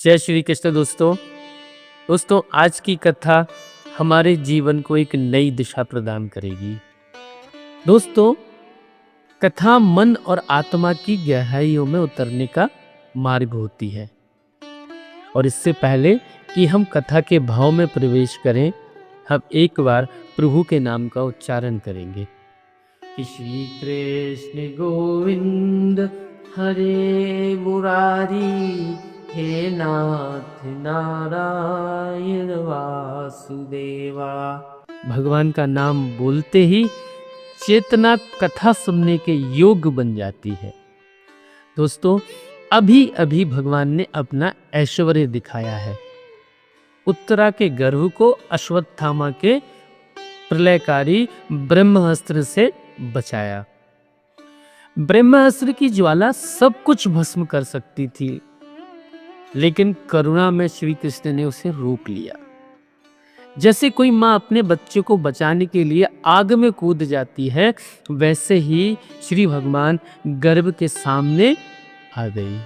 जय श्री कृष्ण दोस्तों आज की कथा हमारे जीवन को एक नई दिशा प्रदान करेगी। दोस्तों, कथा मन और आत्मा की गहराइयों में उतरने का मार्ग होती है। और इससे पहले कि हम कथा के भाव में प्रवेश करें, हम एक बार प्रभु के नाम का उच्चारण करेंगे कि श्री कृष्ण गोविंद हरे मुरारी, हे नाथ नारायण वासुदेवा। भगवान का नाम बोलते ही चेतना कथा सुनने के योग्य बन जाती है। दोस्तों, अभी अभी भगवान ने अपना ऐश्वर्य दिखाया है। उत्तरा के गर्भ को अश्वत्थामा के प्रलयकारी ब्रह्मास्त्र से बचाया। ब्रह्मास्त्र की ज्वाला सब कुछ भस्म कर सकती थी, लेकिन करुणा में श्री कृष्ण ने उसे रोक लिया। जैसे कोई माँ अपने बच्चे को बचाने के लिए आग में कूद जाती है, वैसे ही श्री भगवान गर्भ के सामने आ गई।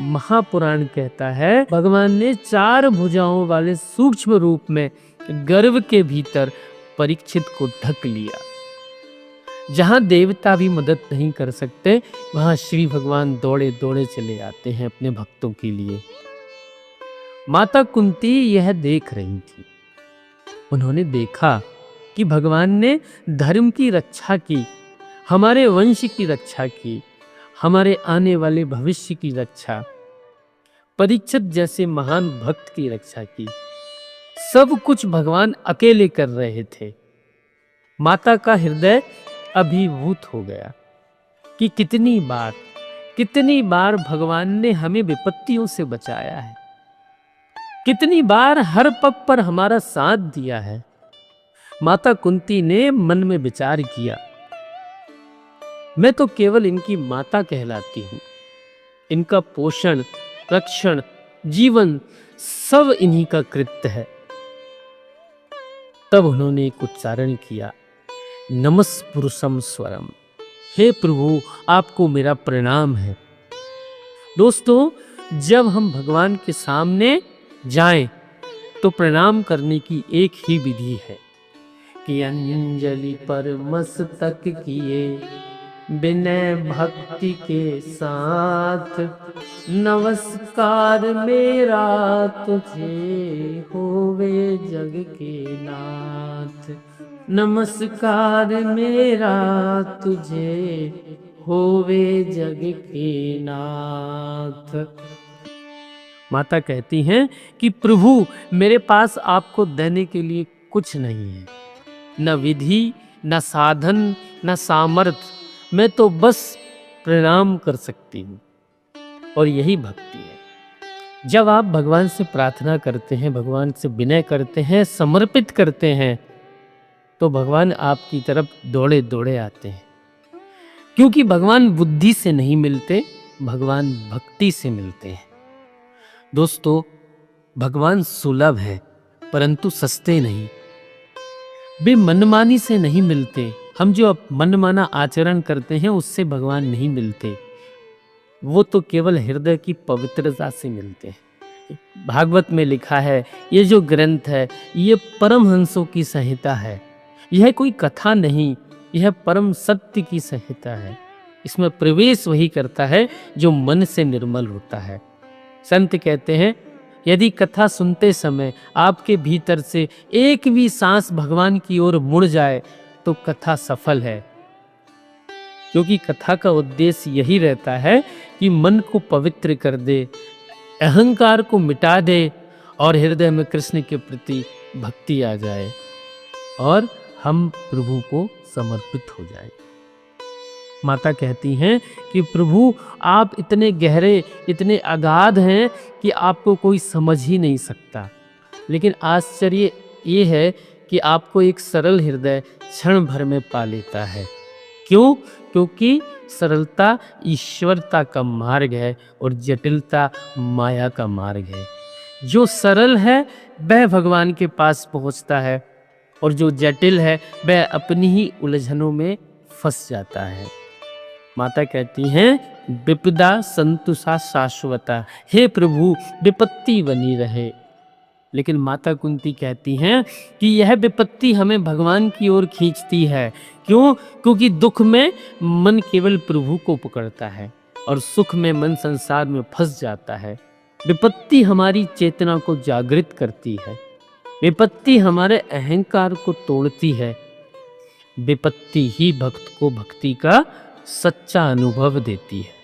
महापुराण कहता है, भगवान ने 4 भुजाओं वाले सूक्ष्म रूप में गर्भ के भीतर परीक्षित को ढक लिया। जहां देवता भी मदद नहीं कर सकते, वहां श्री भगवान दौड़े दौड़े चले आते हैं अपने भक्तों के लिए। माता कुंती यह देख रही थी। उन्होंने देखा कि भगवान ने धर्म की रक्षा की, हमारे वंश की रक्षा की, हमारे आने वाले भविष्य की रक्षा, परीक्षित जैसे महान भक्त की रक्षा की। सब कुछ भगवान अकेले कर रहे थे। माता का हृदय अभिभूत हो गया कि कितनी बार भगवान ने हमें विपत्तियों से बचाया है, कितनी बार हर पग पर हमारा साथ दिया है। माता कुंती ने मन में विचार किया, मैं तो केवल इनकी माता कहलाती हूं। इनका पोषण, रक्षण, जीवन सब इन्हीं का कृत्य है। तब उन्होंने एक उच्चारण किया, नमस्पुरुषम स्वरम। हे प्रभु, आपको मेरा प्रणाम है। दोस्तों, जब हम भगवान के सामने जाएं तो प्रणाम करने की एक ही विधि है कि अंजलि पर मस्तक किए विनय भक्ति के साथ, नमस्कार मेरा तुझे होवे जग के नाथ। नमस्कार मेरा तुझे होवे जग के नाथ। माता कहती हैं कि प्रभु, मेरे पास आपको देने के लिए कुछ नहीं है, न विधि, न साधन, न सामर्थ्य। मैं तो बस प्रणाम कर सकती हूँ। और यही भक्ति है। जब आप भगवान से प्रार्थना करते हैं, भगवान से विनय करते हैं, समर्पित करते हैं, तो भगवान आपकी तरफ दौड़े दौड़े आते हैं। क्योंकि भगवान बुद्धि से नहीं मिलते, भगवान भक्ति से मिलते हैं। दोस्तों, भगवान सुलभ है परंतु सस्ते नहीं। वे मनमानी से नहीं मिलते। हम जो मनमाना आचरण करते हैं उससे भगवान नहीं मिलते। वो तो केवल हृदय की पवित्रता से मिलते हैं। भागवत में लिखा है, ये जो ग्रंथ है ये परमहंसों की संहिता है। यह कोई कथा नहीं, यह परम सत्य की संहिता है। इसमें प्रवेश वही करता है जो मन से निर्मल होता है। संत कहते हैं, यदि कथा सुनते समय आपके भीतर से एक भी सांस भगवान की ओर मुड़ जाए तो कथा सफल है। क्योंकि कथा का उद्देश्य यही रहता है कि मन को पवित्र कर दे, अहंकार को मिटा दे और हृदय में कृष्ण के प्रति भक्ति आ जाए और हम प्रभु को समर्पित हो जाए। माता कहती हैं कि प्रभु, आप इतने गहरे, इतने अगाध हैं कि आपको कोई समझ ही नहीं सकता। लेकिन आश्चर्य ये है कि आपको एक सरल हृदय क्षण भर में पा लेता है। क्यों? क्योंकि सरलता ईश्वरता का मार्ग है और जटिलता माया का मार्ग है। जो सरल है वह भगवान के पास पहुंचता है और जो जटिल है वह अपनी ही उलझनों में फंस जाता है। माता कहती हैं विपदा संतुषा शाश्वता, हे प्रभु विपत्ति बनी रहे। लेकिन माता कुंती कहती हैं कि यह विपत्ति हमें भगवान की ओर खींचती है। क्यों? क्योंकि दुख में मन केवल प्रभु को पकड़ता है और सुख में मन संसार में फंस जाता है। विपत्ति हमारी चेतना को जागृत करती है, विपत्ति हमारे अहंकार को तोड़ती है। विपत्ति ही भक्त को भक्ति का सच्चा अनुभव देती है।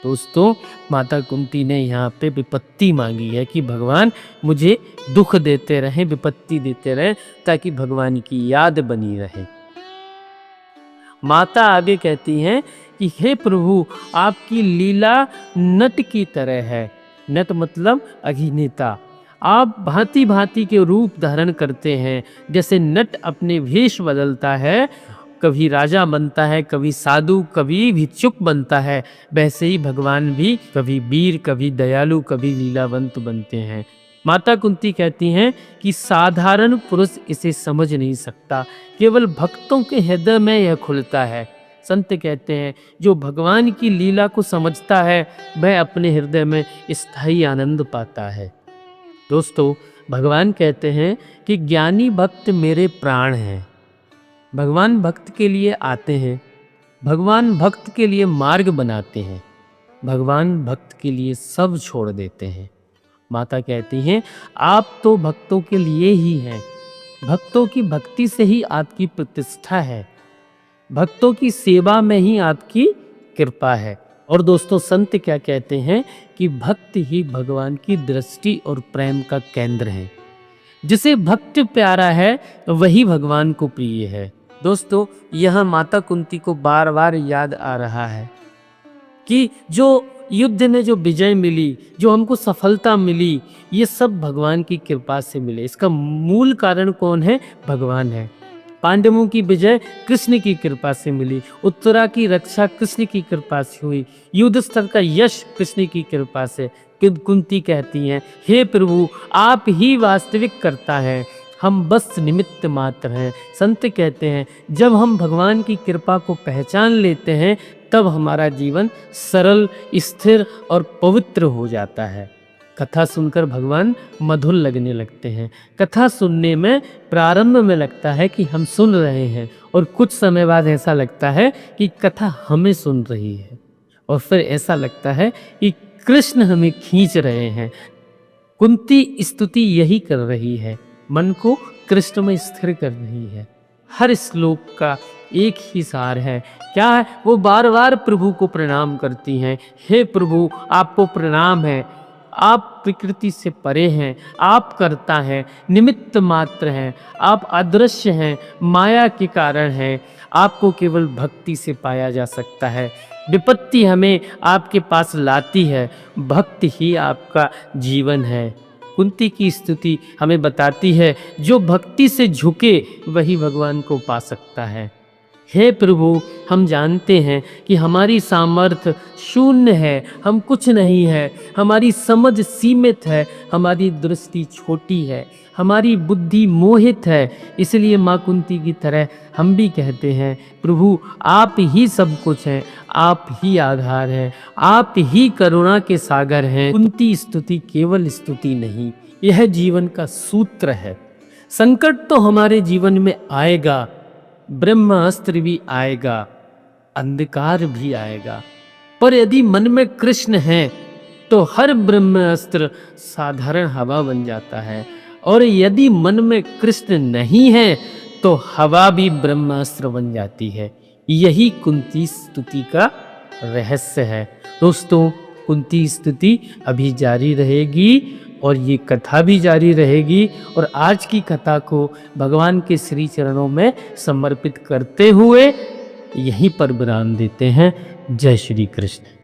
दोस्तों, माता कुंती ने यहाँ पे विपत्ति मांगी है कि भगवान मुझे दुख देते रहे, विपत्ति देते रहे, ताकि भगवान की याद बनी रहे। माता आगे कहती हैं कि हे प्रभु, आपकी लीला नट की तरह है। नट मतलब अभिनेता। आप भांति भांति के रूप धारण करते हैं। जैसे नट अपने वेश बदलता है, कभी राजा बनता है, कभी साधु, कभी भिक्षुक बनता है, वैसे ही भगवान भी कभी वीर, कभी दयालु, कभी लीलावंत बनते हैं। माता कुंती कहती हैं कि साधारण पुरुष इसे समझ नहीं सकता, केवल भक्तों के हृदय में यह खुलता है। संत कहते हैं जो भगवान की लीला को समझता है वह अपने हृदय में स्थायी आनंद पाता है। दोस्तों, भगवान कहते हैं कि ज्ञानी भक्त मेरे प्राण हैं। भगवान भक्त के लिए आते हैं, भगवान भक्त के लिए मार्ग बनाते हैं, भगवान भक्त के लिए सब छोड़ देते हैं। माता कहती हैं आप तो भक्तों के लिए ही हैं, भक्तों की भक्ति से ही आपकी प्रतिष्ठा है, भक्तों की सेवा में ही आपकी कृपा है। और दोस्तों, संत क्या कहते हैं कि भक्त ही भगवान की दृष्टि और प्रेम का केंद्र है। जिसे भक्त प्यारा है वही भगवान को प्रिय है। दोस्तों, यह माता कुंती को बार बार याद आ रहा है कि जो युद्ध में जो विजय मिली, जो हमको सफलता मिली, ये सब भगवान की कृपा से मिले। इसका मूल कारण कौन है? भगवान है। पांडवों की विजय कृष्ण की कृपा से मिली, उत्तरा की रक्षा कृष्ण की कृपा से हुई, युद्ध स्तर का यश कृष्ण की कृपा से। कुंती कहती हैं हे प्रभु, आप ही वास्तविक करता है, हम बस निमित्त मात्र हैं। संत कहते हैं जब हम भगवान की कृपा को पहचान लेते हैं तब हमारा जीवन सरल, स्थिर और पवित्र हो जाता है। कथा सुनकर भगवान मधुर लगने लगते हैं। कथा सुनने में प्रारंभ में लगता है कि हम सुन रहे हैं और कुछ समय बाद ऐसा लगता है कि कथा हमें सुन रही है और फिर ऐसा लगता है कि कृष्ण हमें खींच रहे हैं। कुंती स्तुति यही कर रही है, मन को कृष्ण में स्थिर कर रही है। हर श्लोक का एक ही सार है। क्या है? वो बार बार प्रभु को प्रणाम करती हैं। हे प्रभु, आपको प्रणाम है, आप प्रकृति से परे हैं, आप करता हैं, निमित्त मात्र हैं, आप अदृश्य हैं, माया के कारण हैं, आपको केवल भक्ति से पाया जा सकता है। विपत्ति हमें आपके पास लाती है, भक्ति ही आपका जीवन है। कुंती की स्तुति हमें बताती है जो भक्ति से झुके वही भगवान को पा सकता है। हे प्रभु, हम जानते हैं कि हमारी सामर्थ्य शून्य है, हम कुछ नहीं है, हमारी समझ सीमित है, हमारी दृष्टि छोटी है, हमारी बुद्धि मोहित है। इसलिए माँ कुंती की तरह हम भी कहते हैं प्रभु, आप ही सब कुछ हैं, आप ही आधार हैं, आप ही करुणा के सागर हैं। कुंती स्तुति केवल स्तुति नहीं, यह जीवन का सूत्र है। संकट तो हमारे जीवन में आएगा, ब्रह्मास्त्र भी आएगा, अंधकार भी आएगा, पर यदि मन में कृष्ण है तो हर ब्रह्मास्त्र साधारण हवा बन जाता है, और यदि मन में कृष्ण नहीं है तो हवा भी ब्रह्मास्त्र बन जाती है। यही कुंती स्तुति का रहस्य है। दोस्तों, कुंती स्तुति अभी जारी रहेगी और ये कथा भी जारी रहेगी, और आज की कथा को भगवान के श्री चरणों में समर्पित करते हुए यहीं पर विराम देते हैं। जय श्री कृष्ण।